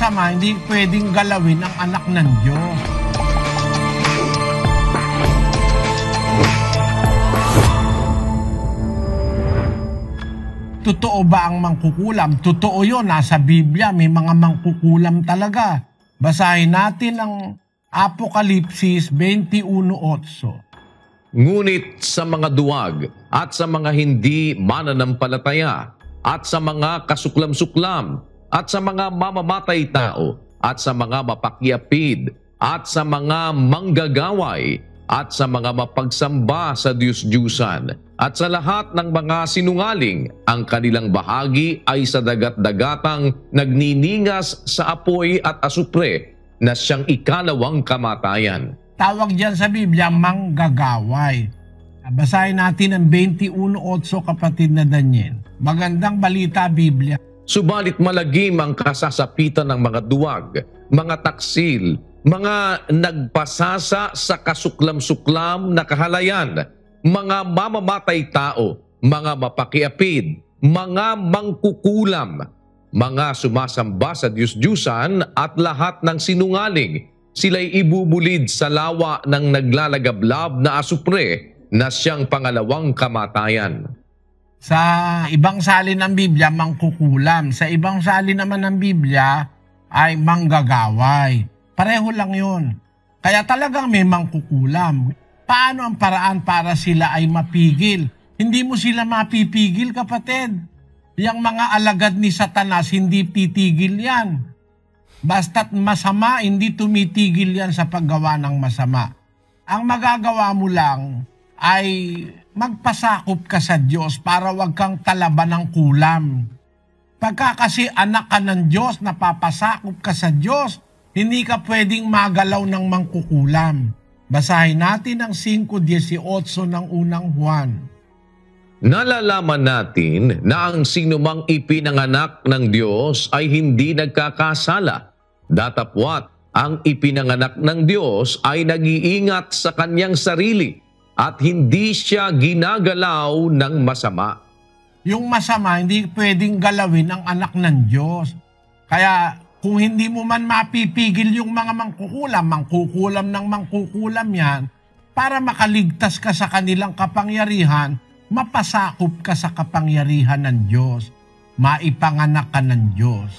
masama hindi pwedeng galawin ang anak ng Diyos. Totoo ba ang mangkukulam? Totoo yun, nasa Biblia, may mga mangkukulam talaga. Basahin natin ang Apokalipsis 21:8. Ngunit sa mga duwag at sa mga hindi mananampalataya at sa mga kasuklam-suklam at sa mga mamamatay tao at sa mga mapakyapid at sa mga manggagaway at sa mga mapagsamba sa Diyos-Diyusan at sa lahat ng mga sinungaling, ang kanilang bahagi ay sa dagat-dagatang nagniningas sa apoy at asupre na siyang ikalawang kamatayan. Tawag diyan sa Biblia, manggagaway. Basahin natin ang 21:8, kapatid na Daniel. Magandang balita, Biblia. Subalit malagim ang kasasapitan ng mga duwag, mga taksil, mga nagpasasa sa kasuklam-suklam na kahalayan, mga mamamatay tao, mga mapakiapid, mga mangkukulam, mga sumasamba sa Diyos-Diyusan at lahat ng sinungaling. Sila'y ibubulid sa lawa ng naglalagablab na asupre na siyang pangalawang kamatayan. Sa ibang salin ng Biblia, mangkukulam. Sa ibang salin naman ng Biblia ay manggagaway. Pareho lang yun. Kaya talagang may mangkukulam. Paano ang paraan para sila ay mapigil? Hindi mo sila mapipigil, kapatid. Yang mga alagad ni Satanas, hindi titigil yan. Basta't masama, hindi tumitigil yan sa paggawa ng masama. Ang magagawa mo lang ay magpasakop ka sa Diyos para wag kang talaban ng kulam. Pagka kasi anak ka ng Diyos, napapasakop ka sa Diyos, hindi ka pwedeng magalaw ng mangkukulam. Basahin natin ang 5:18 ng unang Juan. Nalalaman natin na ang sinumang ipinanganak ng Diyos ay hindi nagkakasala. Datapwat, ang ipinanganak ng Diyos ay nag-iingat sa kanyang sarili at hindi siya ginagalaw ng masama. Yung masama, hindi pwedeng galawin ang anak ng Diyos. Kaya kung hindi mo man mapipigil yung mga mangkukulam ng mangkukulam yan, para makaligtas ka sa kanilang kapangyarihan, mapasakop ka sa kapangyarihan ng Diyos. Maipanganak ka ng Diyos.